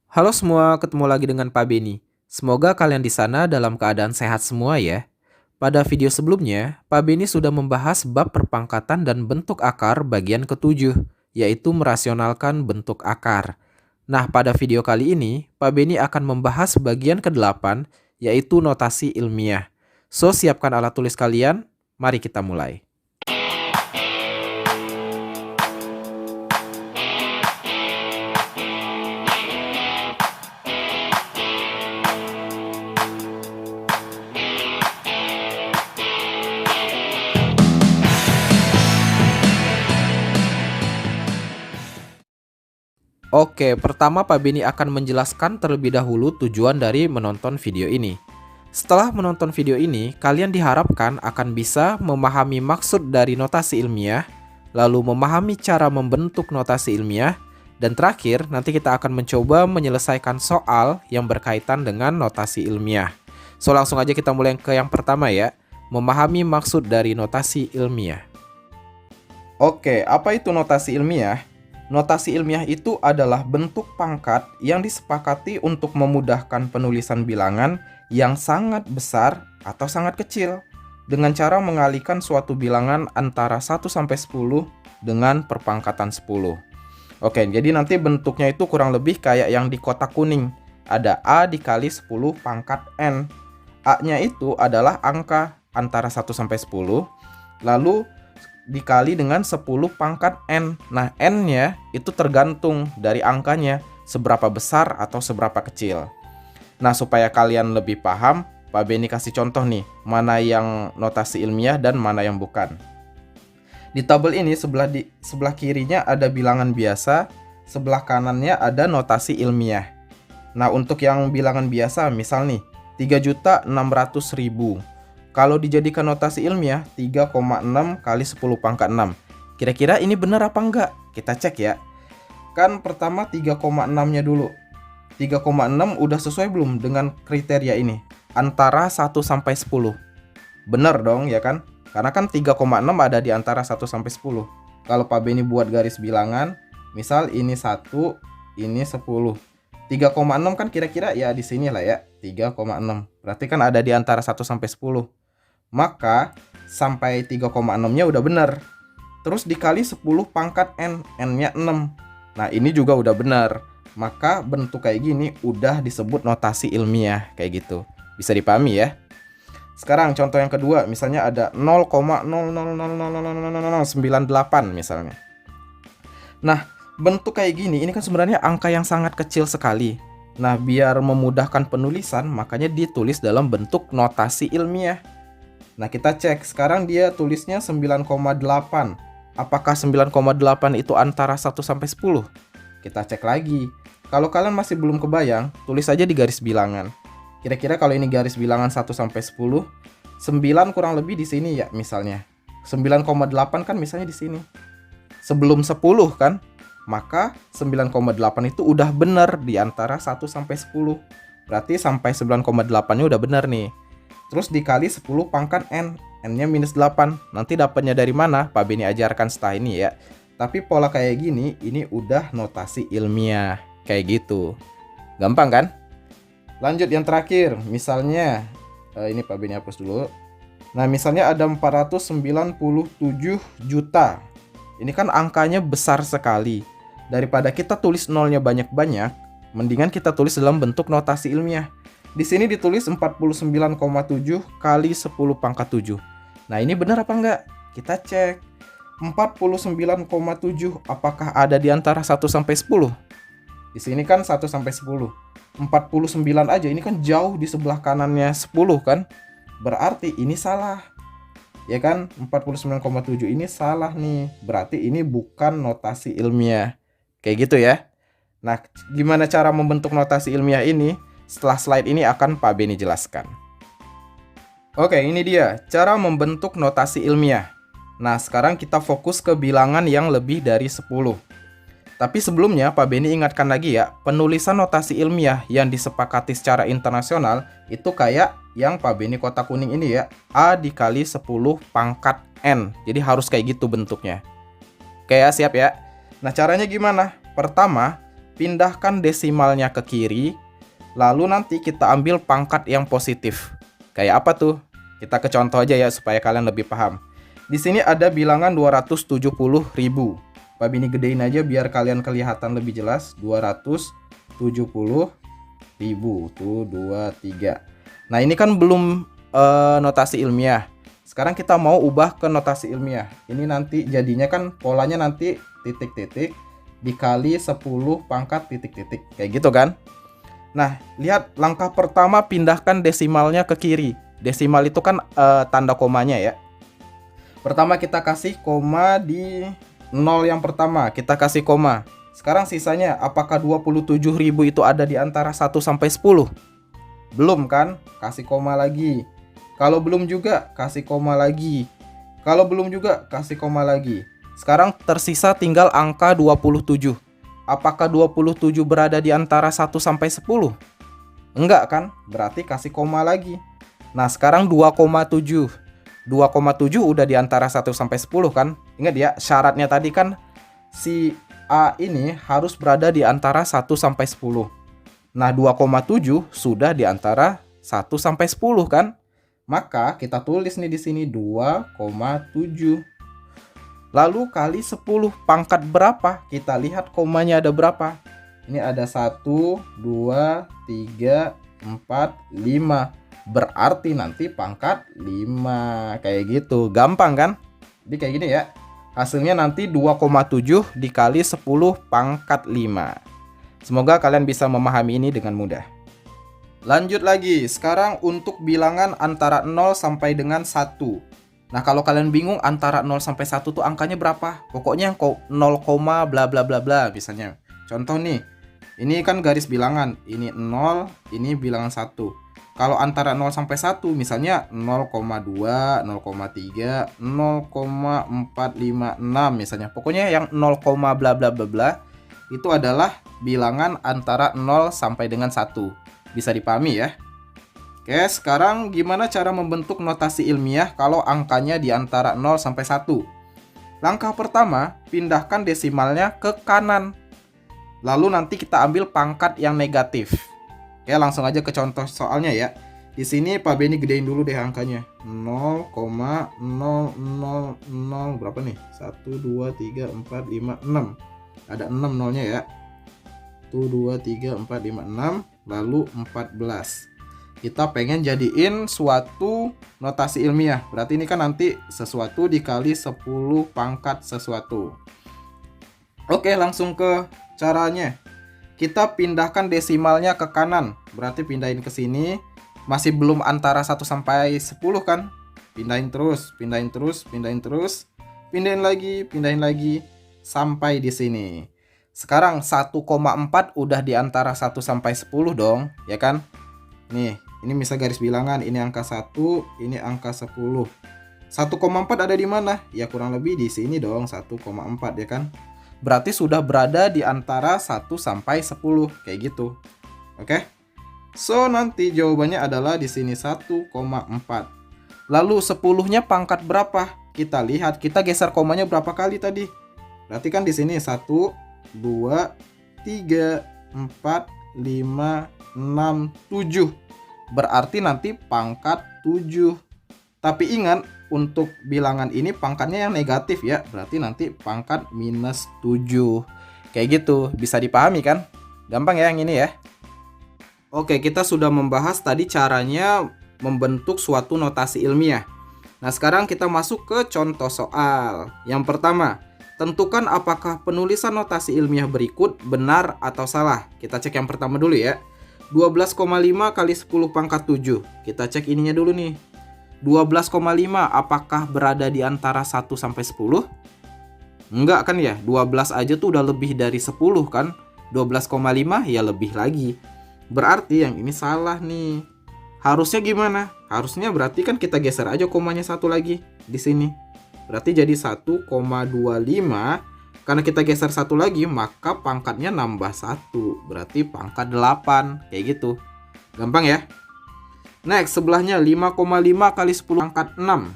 Halo semua, ketemu lagi dengan Pak Beni. Semoga kalian di sana dalam keadaan sehat semua ya. Pada video sebelumnya, Pak Beni sudah membahas bab perpangkatan dan bentuk akar bagian ketujuh, yaitu merasionalkan bentuk akar. Nah, pada video kali ini, Pak Beni akan membahas bagian ke-8, yaitu notasi ilmiah. So, siapkan alat tulis kalian, mari kita mulai. Oke, pertama Pak Beni akan menjelaskan terlebih dahulu tujuan dari menonton video ini. Setelah menonton video ini, kalian diharapkan akan bisa memahami maksud dari notasi ilmiah, lalu memahami cara membentuk notasi ilmiah, dan terakhir nanti kita akan mencoba menyelesaikan soal yang berkaitan dengan notasi ilmiah. So langsung aja kita mulai ke yang pertama ya, memahami maksud dari notasi ilmiah. Oke, apa itu notasi ilmiah? Notasi ilmiah itu adalah bentuk pangkat yang disepakati untuk memudahkan penulisan bilangan yang sangat besar atau sangat kecil dengan cara mengalihkan suatu bilangan antara 1 sampai 10 dengan perpangkatan 10. Oke, jadi nanti bentuknya itu kurang lebih kayak yang di kotak kuning. Ada A dikali 10 pangkat N. A-nya itu adalah angka antara 1 sampai 10. Lalu dikali dengan 10 pangkat N. Nah, N-nya itu tergantung dari angkanya, seberapa besar atau seberapa kecil. Nah, supaya kalian lebih paham, Pak Beni kasih contoh nih, mana yang notasi ilmiah dan mana yang bukan. Di tabel ini sebelah kirinya ada bilangan biasa, sebelah kanannya ada notasi ilmiah. Nah, untuk yang bilangan biasa, misal nih, 3.600.000. Kalau dijadikan notasi ilmiah, 3,6 kali 10 pangkat 6. Kira-kira ini benar apa enggak? Kita cek ya. Kan pertama 3,6-nya dulu. 3,6 udah sesuai belum dengan kriteria ini? Antara 1 sampai 10. Benar dong ya kan? Karena kan 3,6 ada di antara 1 sampai 10. Kalau Pak Beni buat garis bilangan, misal ini 1, ini 10. 3,6 kan kira-kira ya di sini lah ya, 3,6. Berarti kan ada di antara 1 sampai 10. Maka sampai 3,6-nya udah benar. Terus dikali 10 pangkat N, N-nya 6. Nah, ini juga udah benar. Maka bentuk kayak gini udah disebut notasi ilmiah, kayak gitu. Bisa dipahami ya? Sekarang contoh yang kedua, misalnya ada 0,000000098 misalnya. Nah, bentuk kayak gini, ini kan sebenarnya angka yang sangat kecil sekali. Nah, biar memudahkan penulisan, makanya ditulis dalam bentuk notasi ilmiah. Nah, kita cek. Sekarang dia tulisnya 9,8. Apakah 9,8 itu antara 1 sampai 10? Kita cek lagi. Kalau kalian masih belum kebayang, tulis aja di garis bilangan. Kira-kira kalau ini garis bilangan 1 sampai 10, 9 kurang lebih di sini ya misalnya. 9,8 kan misalnya di sini. Sebelum 10 kan? Maka 9,8 itu udah benar di antara 1 sampai 10. Berarti sampai 9,8-nya udah benar nih. Terus dikali 10 pangkat N. N-nya minus 8. Nanti dapatnya dari mana? Pak Beni ajarkan setelah ini ya. Tapi pola kayak gini, ini udah notasi ilmiah. Kayak gitu. Gampang kan? Lanjut yang terakhir. Misalnya, ini Pak Beni hapus dulu. Nah, misalnya ada 497 juta. Ini kan angkanya besar sekali. Daripada kita tulis nolnya banyak-banyak, mendingan kita tulis dalam bentuk notasi ilmiah. Di sini ditulis 49,7 kali 10 pangkat 7. Nah, ini benar apa enggak? Kita cek. 49,7 apakah ada di antara 1 sampai 10? Di sini kan 1 sampai 10. 49 aja, ini kan jauh di sebelah kanannya 10 kan? Berarti ini salah. Ya kan? 49,7 ini salah nih. Berarti ini bukan notasi ilmiah. Kayak gitu ya. Nah, gimana cara membentuk notasi ilmiah ini? Setelah slide ini akan Pak Beni jelaskan. Oke, ini dia cara membentuk notasi ilmiah. Nah, sekarang kita fokus ke bilangan yang lebih dari 10. Tapi sebelumnya Pak Beni ingatkan lagi ya, penulisan notasi ilmiah yang disepakati secara internasional itu kayak yang Pak Beni kotak kuning ini ya, A dikali 10 pangkat N. Jadi harus kayak gitu bentuknya. Oke ya, siap ya. Nah, caranya gimana? Pertama, pindahkan desimalnya ke kiri, lalu nanti kita ambil pangkat yang positif. Kayak apa tuh? Kita ke contoh aja ya supaya kalian lebih paham. Di sini ada bilangan 270.000. Pak Bini gedein aja biar kalian kelihatan lebih jelas. 270.000. Tuh 23. Nah, ini kan belum notasi ilmiah. Sekarang kita mau ubah ke notasi ilmiah. Ini nanti jadinya kan polanya nanti titik-titik dikali 10 pangkat titik-titik. Kayak gitu kan? Nah, lihat langkah pertama, pindahkan desimalnya ke kiri. Desimal itu kan tanda komanya ya. Pertama kita kasih koma di 0 yang pertama. Kita kasih koma. Sekarang sisanya, apakah 27.000 itu ada di antara 1 sampai 10? Belum kan? Kasih koma lagi. Kalau belum juga, kasih koma lagi. Kalau belum juga, kasih koma lagi. Sekarang tersisa tinggal angka 27. Apakah 27 berada di antara 1 sampai 10? Enggak kan? Berarti kasih koma lagi. Nah, sekarang 2,7. 2,7 udah di antara 1 sampai 10 kan? Ingat ya, syaratnya tadi kan si A ini harus berada di antara 1 sampai 10. Nah, 2,7 sudah di antara 1 sampai 10 kan? Maka kita tulis nih di sini 2,7. Lalu kali 10, pangkat berapa? Kita lihat komanya ada berapa. Ini ada 1, 2, 3, 4, 5. Berarti nanti pangkat 5. Kayak gitu. Gampang kan? Jadi kayak gini ya. Hasilnya nanti 2,7 dikali 10 pangkat 5. Semoga kalian bisa memahami ini dengan mudah. Lanjut lagi. Sekarang untuk bilangan antara 0 sampai dengan 1. Nah, kalau kalian bingung antara 0 sampai 1 tuh angkanya berapa? Pokoknya 0, bla bla bla bla misalnya. Contoh nih. Ini kan garis bilangan. Ini 0, ini bilangan 1. Kalau antara 0 sampai 1 misalnya 0,2, 0,3, 0,456 misalnya. Pokoknya yang 0, bla bla bla bla itu adalah bilangan antara 0 sampai dengan 1. Bisa dipahami ya? Oke, sekarang gimana cara membentuk notasi ilmiah kalau angkanya di antara 0 sampai 1? Langkah pertama, pindahkan desimalnya ke kanan. Lalu nanti kita ambil pangkat yang negatif. Oke, langsung aja ke contoh soalnya ya. Di sini Pak Beni gedein dulu deh angkanya. 0,000 berapa nih? 1, 2, 3, 4, 5, 6. Ada 6 nolnya ya. 1, 2, 3, 4, 5, 6. Lalu 14. Kita pengen jadiin suatu notasi ilmiah. Berarti ini kan nanti sesuatu dikali 10 pangkat sesuatu. Oke, langsung ke caranya. Kita pindahkan desimalnya ke kanan. Berarti pindahin ke sini. Masih belum antara 1 sampai 10 kan? Pindahin terus, pindahin terus, pindahin terus. Pindahin lagi sampai di sini. Sekarang 1,4 udah di antara 1 sampai 10 dong, ya kan? Nih, ini misal garis bilangan, ini angka 1, ini angka 10. 1,4 ada di mana? Ya kurang lebih di sini dong, 1,4 ya kan? Berarti sudah berada di antara 1 sampai 10 kayak gitu. Oke. So nanti jawabannya adalah di sini 1,4. Lalu 10-nya pangkat berapa? Kita lihat, kita geser komanya berapa kali tadi? Berarti kan di sini 1, 2, 3, 4, 5, 6, 7. Berarti nanti pangkat 7. Tapi ingat, untuk bilangan ini pangkatnya yang negatif ya. Berarti nanti pangkat minus 7. Kayak gitu, bisa dipahami kan? Gampang ya yang ini ya. Oke, kita sudah membahas tadi caranya membentuk suatu notasi ilmiah. Nah, sekarang kita masuk ke contoh soal. Yang pertama, tentukan apakah penulisan notasi ilmiah berikut benar atau salah. Kita cek yang pertama dulu ya. 12,5 kali 10 pangkat 7. Kita cek ininya dulu nih. 12,5 apakah berada di antara 1 sampai 10? Enggak kan ya, 12 aja tuh udah lebih dari 10 kan. 12,5 ya lebih lagi. Berarti yang ini salah nih. Harusnya gimana? Harusnya berarti kan kita geser aja komanya satu lagi di sini. Berarti jadi 1,25. Karena kita geser satu lagi, maka pangkatnya nambah 1. Berarti pangkat 8. Kayak gitu. Gampang ya? Next, sebelahnya 5,5 kali 10 pangkat 6.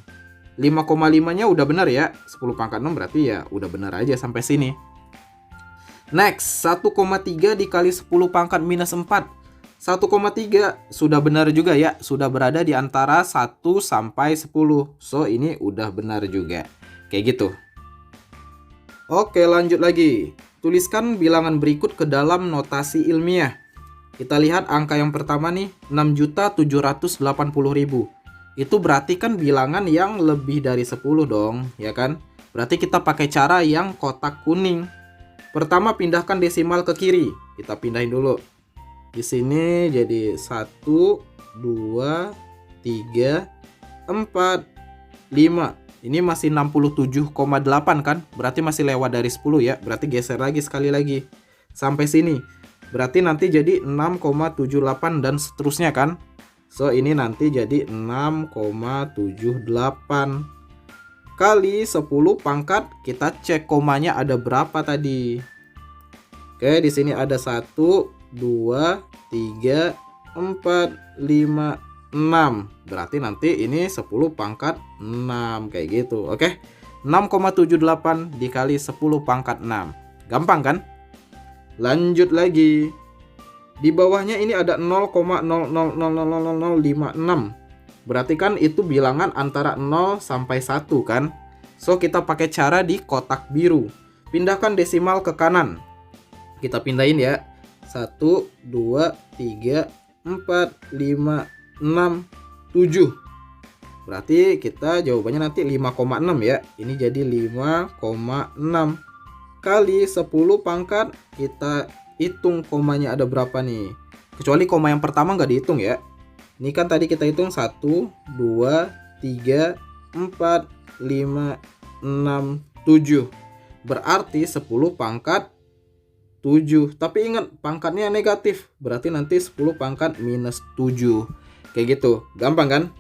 5,5-nya udah benar ya. 10 pangkat 6 berarti ya udah benar aja sampai sini. Next, 1,3 dikali 10 pangkat minus 4. 1,3 sudah benar juga ya, sudah berada di antara 1 sampai 10. So, ini udah benar juga. Kayak gitu. Oke, lanjut lagi. Tuliskan bilangan berikut ke dalam notasi ilmiah. Kita lihat angka yang pertama nih, 6.780.000. Itu berarti kan bilangan yang lebih dari 10 dong, ya kan? Berarti kita pakai cara yang kotak kuning. Pertama, pindahkan desimal ke kiri. Kita pindahin dulu. Di sini jadi 1, 2, 3, 4, 5. Ini masih 67,8 kan? Berarti masih lewat dari 10 ya. Berarti geser lagi sekali lagi. Sampai sini. Berarti nanti jadi 6,78 dan seterusnya kan? So, ini nanti jadi 6,78. Kali 10 pangkat, kita cek komanya ada berapa tadi. Oke, di sini ada 1, 2, 3, 4, 5, 6. Berarti nanti ini 10 pangkat 6 kayak gitu. Oke. 6,78 dikali 10 pangkat 6. Gampang kan? Lanjut lagi. Di bawahnya ini ada 0,00000056. Berarti kan itu bilangan antara 0 sampai 1 kan? So, kita pakai cara di kotak biru. Pindahkan desimal ke kanan. Kita pindahin ya. 1, 2, 3, 4, 5, 6, 7. Berarti kita jawabannya nanti 5,6 ya. Ini jadi 5,6. Kali 10 pangkat, kita hitung komanya ada berapa nih. Kecuali koma yang pertama nggak dihitung ya. Ini kan tadi kita hitung 1, 2, 3, 4, 5, 6, 7. Berarti 10 pangkat 7. Tapi ingat, pangkatnya negatif. Berarti nanti 10 pangkat minus 7. Kayak gitu. Gampang kan?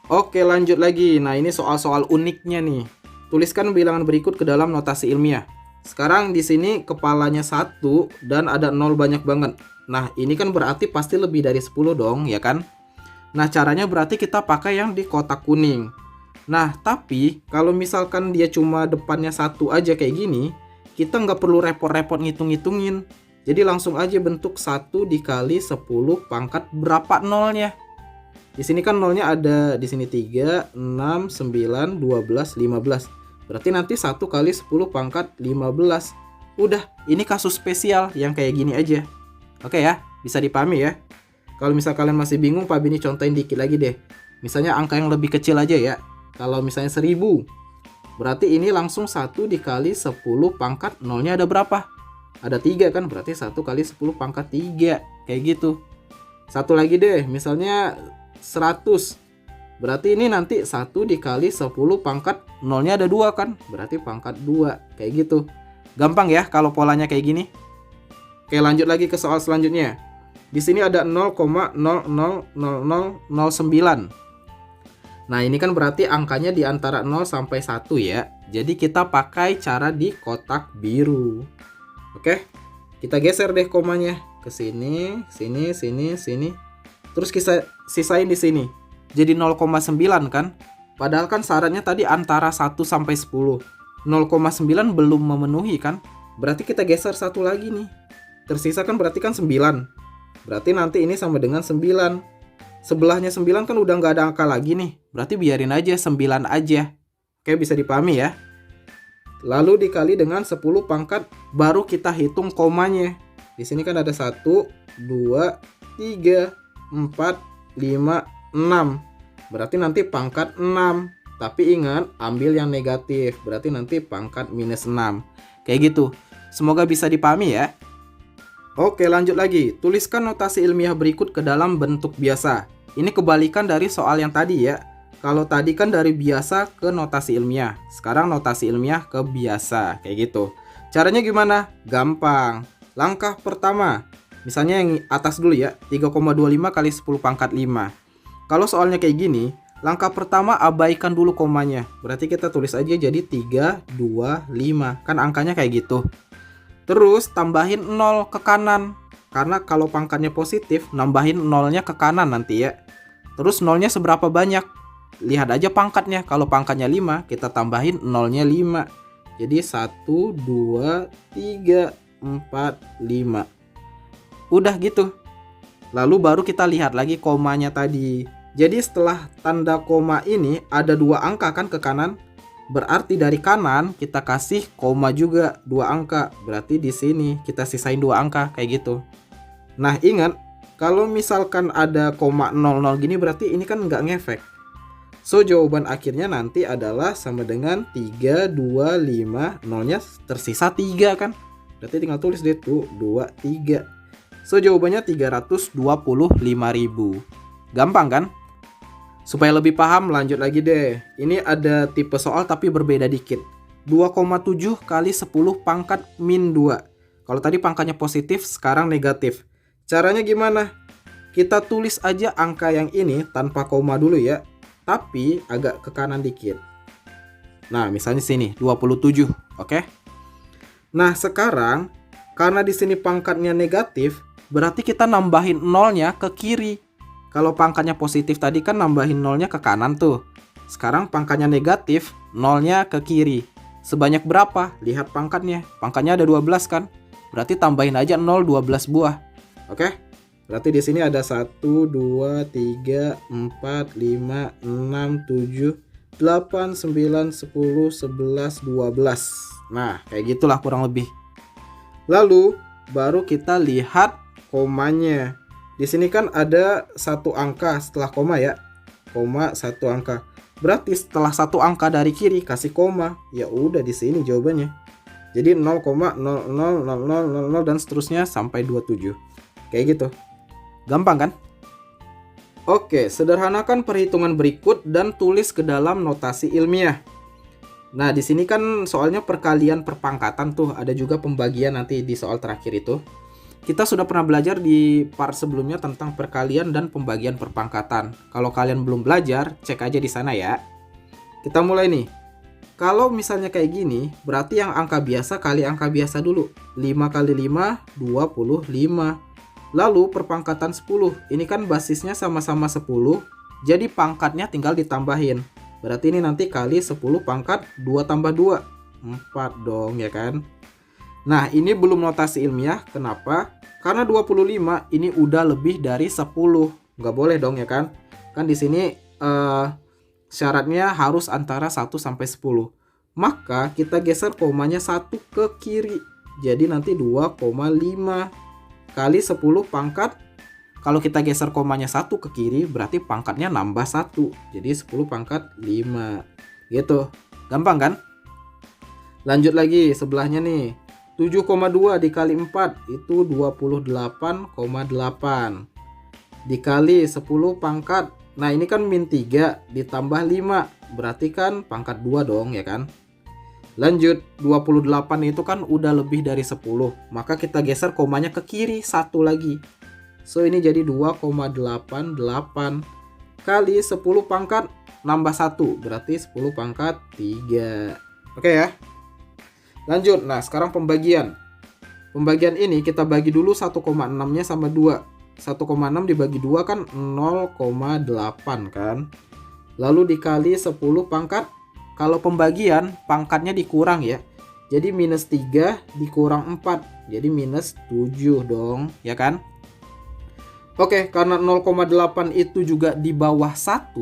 Oke, lanjut lagi. Nah, ini soal-soal uniknya nih. Tuliskan bilangan berikut ke dalam notasi ilmiah. Sekarang di sini kepalanya 1 dan ada 0 banyak banget. Nah, ini kan berarti pasti lebih dari 10 dong, ya kan? Nah, caranya berarti kita pakai yang di kotak kuning. Nah, tapi kalau misalkan dia cuma depannya 1 aja kayak gini, kita nggak perlu repot-repot ngitung-ngitungin. Jadi langsung aja bentuk 1 dikali 10 pangkat berapa nolnya. Di sini kan nolnya ada di sini 3, 6, 9, 12, 15. Berarti nanti 1 kali 10 pangkat 15. Udah, ini kasus spesial yang kayak gini aja. Oke ya, bisa dipahami ya. Kalau misal kalian masih bingung, Pak Bini contohin dikit lagi deh. Misalnya angka yang lebih kecil aja ya. Kalau misalnya 1000, berarti ini langsung 1 dikali 10 pangkat nolnya ada berapa? Ada 3 kan, berarti 1 kali 10 pangkat 3. Kayak gitu. Satu lagi deh, misalnya 100. Berarti ini nanti 1 dikali 10 pangkat nolnya ada 2 kan? Berarti pangkat 2. Kayak gitu. Gampang ya kalau polanya kayak gini. Oke, lanjut lagi ke soal selanjutnya. Di sini ada 0,000009. Nah, ini kan berarti angkanya di antara 0 sampai 1 ya. Jadi kita pakai cara di kotak biru. Oke. Kita geser deh komanya ke sini, sini, sini, sini. Terus kita sisain di sini. Jadi 0,9 kan? Padahal kan syaratnya tadi antara 1 sampai 10. 0,9 belum memenuhi kan? Berarti kita geser satu lagi nih. Tersisa kan berarti kan 9. Berarti nanti ini sama dengan 9. Sebelahnya 9 kan udah nggak ada angka lagi nih. Berarti biarin aja 9 aja. Oke, bisa dipahami ya. Lalu dikali dengan 10 pangkat, baru kita hitung komanya. Di sini kan ada 1, 2, 3, 4, 5, 6. Berarti nanti pangkat 6. Tapi ingat, ambil yang negatif. Berarti nanti pangkat minus 6. Kayak gitu. Semoga bisa dipahami ya. Oke, lanjut lagi. Tuliskan notasi ilmiah berikut ke dalam bentuk biasa. Ini kebalikan dari soal yang tadi ya. Kalau tadi kan dari biasa ke notasi ilmiah. Sekarang notasi ilmiah ke biasa. Kayak gitu. Caranya gimana? Gampang. Langkah pertama. Misalnya yang atas dulu ya. 3,25 kali 10 pangkat 5. Kalau soalnya kayak gini, langkah pertama abaikan dulu komanya. Berarti kita tulis aja jadi 3, 2, 5. Kan angkanya kayak gitu. Terus tambahin 0 ke kanan. Karena kalau pangkatnya positif, nambahin 0-nya ke kanan nanti ya. Terus 0-nya seberapa banyak? Lihat aja pangkatnya. Kalau pangkatnya 5, kita tambahin 0-nya 5. Jadi 1, 2, 3, 4, 5. Udah gitu. Lalu baru kita lihat lagi komanya tadi. Jadi setelah tanda koma ini ada 2 angka kan ke kanan. Berarti dari kanan kita kasih koma juga 2 angka. Berarti di sini kita sisain 2 angka kayak gitu. Nah ingat, kalau misalkan ada koma 00 gini berarti ini kan nggak ngefek. So jawaban akhirnya nanti adalah sama dengan 3, 2, 5, 0-nya tersisa 3 kan. Berarti tinggal tulis deh tuh 2, 3. So jawabannya 325.000. Gampang kan? Supaya lebih paham lanjut lagi deh. Ini ada tipe soal tapi berbeda dikit. 2,7 kali 10 pangkat min 2. Kalau tadi pangkatnya positif, sekarang negatif. Caranya gimana? Kita tulis aja angka yang ini tanpa koma dulu ya. Tapi agak ke kanan dikit. Nah, misalnya sini 27, oke? Nah, sekarang karena di sini pangkatnya negatif, berarti kita nambahin nolnya ke kiri. Kalau pangkatnya positif tadi kan nambahin nolnya ke kanan tuh. Sekarang pangkatnya negatif, nolnya ke kiri. Sebanyak berapa? Lihat pangkatnya. Pangkatnya ada 12 kan? Berarti tambahin aja 0 12 buah. Oke? Berarti di sini ada 1, 2, 3, 4, 5, 6, 7, 8, 9, 10, 11, 12. Nah, kayak gitulah kurang lebih. Lalu, baru kita lihat komanya. Di sini kan ada 1 angka setelah koma ya. Koma 1 angka. Berarti setelah 1 angka dari kiri kasih koma. Ya udah di sini jawabannya. Jadi 0,000000 dan seterusnya sampai 27. Kayak gitu. Gampang kan? Oke, sederhanakan perhitungan berikut dan tulis ke dalam notasi ilmiah. Nah, di sini kan soalnya perkalian perpangkatan tuh, ada juga pembagian nanti di soal terakhir itu. Kita sudah pernah belajar di part sebelumnya tentang perkalian dan pembagian perpangkatan. Kalau kalian belum belajar, cek aja di sana ya. Kita mulai nih. Kalau misalnya kayak gini, berarti yang angka biasa kali angka biasa dulu. 5 kali 5, 25. Lalu perpangkatan 10, ini kan basisnya sama-sama 10, jadi pangkatnya tinggal ditambahin. Berarti ini nanti kali 10 pangkat 2 tambah 2, 4 dong ya kan. Nah ini belum notasi ilmiah, kenapa? Karena 25 ini udah lebih dari 10, nggak boleh dong ya kan. Kan di sini syaratnya harus antara 1 sampai 10. Maka kita geser komanya 1 ke kiri, jadi nanti 2,5. Kali 10 pangkat, kalau kita geser komanya 1 ke kiri, berarti pangkatnya nambah 1. Jadi 10 pangkat 5. Gitu. Gampang kan? Lanjut lagi, sebelahnya nih. 7,2 dikali 4, itu 28,8. Dikali 10 pangkat, nah ini kan min 3, ditambah 5. Berarti kan pangkat 2 dong, ya kan? Lanjut, 28 itu kan udah lebih dari 10. Maka kita geser komanya ke kiri 1 lagi. So ini jadi 2,88 kali 10 pangkat nambah 1. Berarti 10 pangkat 3. Oke ya. Lanjut, nah sekarang pembagian. Pembagian ini kita bagi dulu 1,6-nya sama 2. 1,6 dibagi 2 kan 0,8 kan. Lalu dikali 10 pangkat. Kalau pembagian pangkatnya dikurang ya. Jadi minus 3 dikurang 4. Jadi minus 7 dong, ya kan? Oke, karena 0,8 itu juga di bawah 1,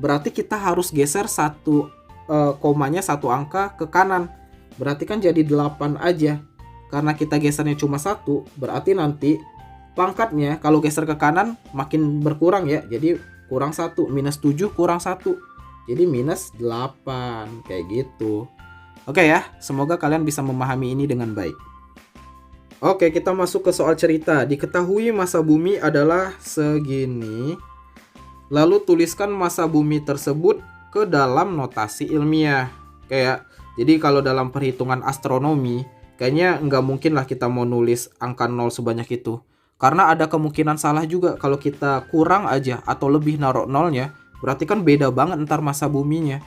berarti kita harus geser komanya 1 angka ke kanan. Berarti kan jadi 8 aja. Karena kita gesernya cuma 1, berarti nanti pangkatnya kalau geser ke kanan makin berkurang ya. Jadi kurang 1, minus 7 kurang 1. Jadi minus 8, kayak gitu. Oke ya, semoga kalian bisa memahami ini dengan baik. Oke, kita masuk ke soal cerita. Diketahui massa bumi adalah segini. Lalu tuliskan massa bumi tersebut ke dalam notasi ilmiah. Jadi kalau dalam perhitungan astronomi, kayaknya nggak mungkin lah kita mau nulis angka 0 sebanyak itu. Karena ada kemungkinan salah juga kalau kita kurang aja atau lebih naruh nolnya. Berarti kan beda banget ntar massa buminya.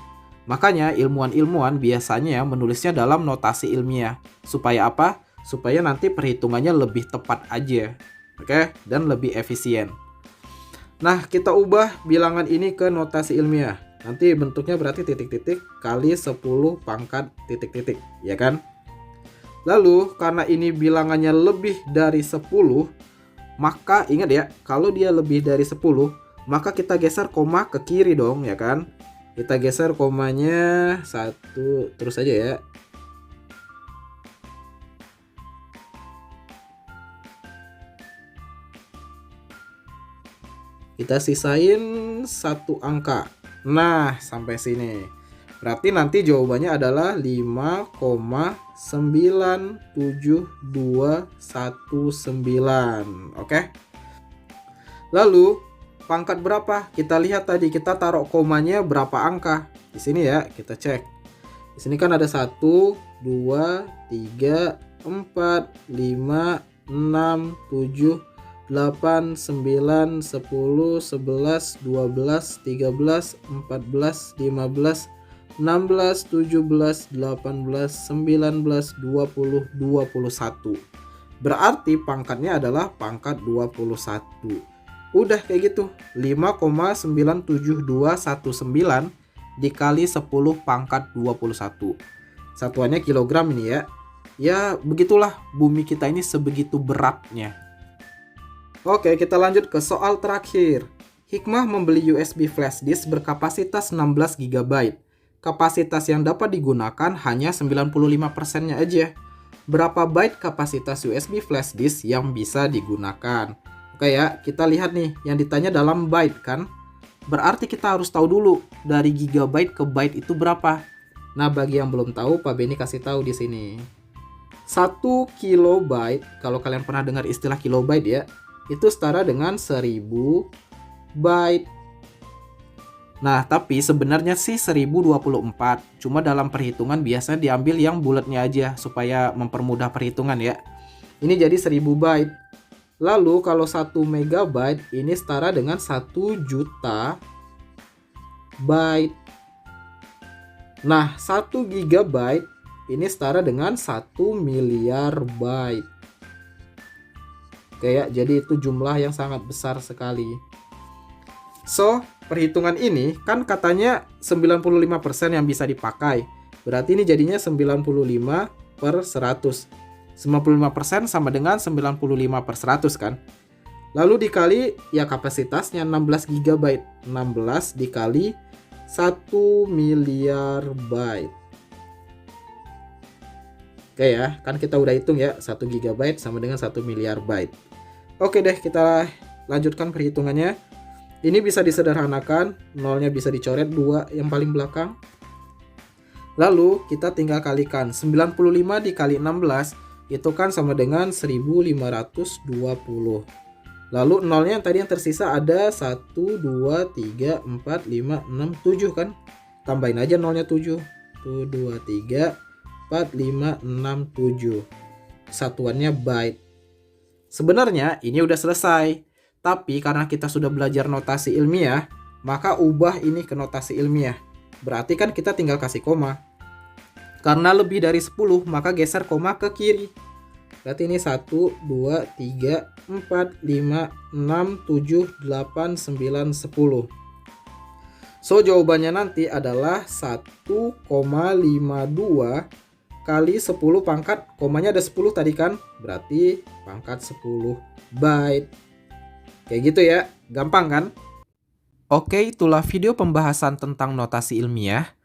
Makanya ilmuwan-ilmuwan biasanya menulisnya dalam notasi ilmiah. Supaya apa? Supaya nanti perhitungannya lebih tepat aja. Oke? Dan lebih efisien. Nah, kita ubah bilangan ini ke notasi ilmiah. Nanti bentuknya berarti titik-titik kali 10 pangkat titik-titik, ya kan? Lalu karena ini bilangannya lebih dari 10, maka ingat ya, kalau dia lebih dari 10, maka kita geser koma ke kiri dong, ya kan? Kita geser komanya satu terus aja ya. Kita sisain satu angka. Nah, sampai sini. Berarti nanti jawabannya adalah 5,97219. Oke. Lalu, pangkat berapa? Kita lihat tadi, kita taruh komanya berapa angka. Di sini ya, kita cek. Di sini kan ada 1, 2, 3, 4, 5, 6, 7, 8, 9, 10, 11, 12, 13, 14, 15, 16, 17, 18, 19, 20, 21. Berarti pangkatnya adalah pangkat 21. Udah kayak gitu. 5,97219 dikali 10 pangkat 21. Satuannya kilogram ini ya. Ya begitulah bumi kita ini sebegitu beratnya. Oke, kita lanjut ke soal terakhir. Hikmah membeli USB flash disk berkapasitas 16 GB. Kapasitas yang dapat digunakan hanya 95%-nya aja. Berapa byte kapasitas USB flash disk yang bisa digunakan? Oke ya, kita lihat nih, yang ditanya dalam byte kan? Berarti kita harus tahu dulu dari gigabyte ke byte itu berapa. Nah, bagi yang belum tahu, Pak Beni kasih tahu di sini. 1 kilobyte, kalau kalian pernah dengar istilah kilobyte ya, itu setara dengan 1000 byte. Nah, tapi sebenarnya sih 1024. Cuma dalam perhitungan biasa diambil yang bulatnya aja supaya mempermudah perhitungan ya. Ini jadi 1000 byte. Lalu kalau 1 megabyte ini setara dengan 1 juta byte. Nah, 1 gigabyte ini setara dengan 1 miliar byte. Oke ya, jadi itu jumlah yang sangat besar sekali. So, perhitungan ini kan katanya 95% yang bisa dipakai. Berarti ini jadinya 95/100. 95% sama dengan 95/100 kan. Lalu dikali ya kapasitasnya 16 GB. 16 dikali 1 miliar byte. Oke ya, kan kita udah hitung ya, 1 GB sama dengan 1 miliar byte. Oke deh, kita lanjutkan perhitungannya. Ini bisa disederhanakan, nolnya bisa dicoret 2 yang paling belakang. Lalu kita tinggal kalikan, 95 dikali 16 itu kan sama dengan 1520. Lalu nolnya yang tadi yang tersisa ada 1, 2, 3, 4, 5, 6, 7 kan. Tambahin aja nolnya 7. 1, 2, 3, 4, 5, 6, 7. Satuannya byte. Sebenarnya ini udah selesai. Tapi karena kita sudah belajar notasi ilmiah, maka ubah ini ke notasi ilmiah. Berarti kan kita tinggal kasih koma. Karena lebih dari 10, maka geser koma ke kiri. Berarti ini 1, 2, 3, 4, 5, 6, 7, 8, 9, 10. So, jawabannya nanti adalah 1,52 kali 10 pangkat, komanya ada 10 tadi kan? Berarti pangkat 10 byte. Kayak gitu ya, gampang kan? Oke, itulah video pembahasan tentang notasi ilmiah.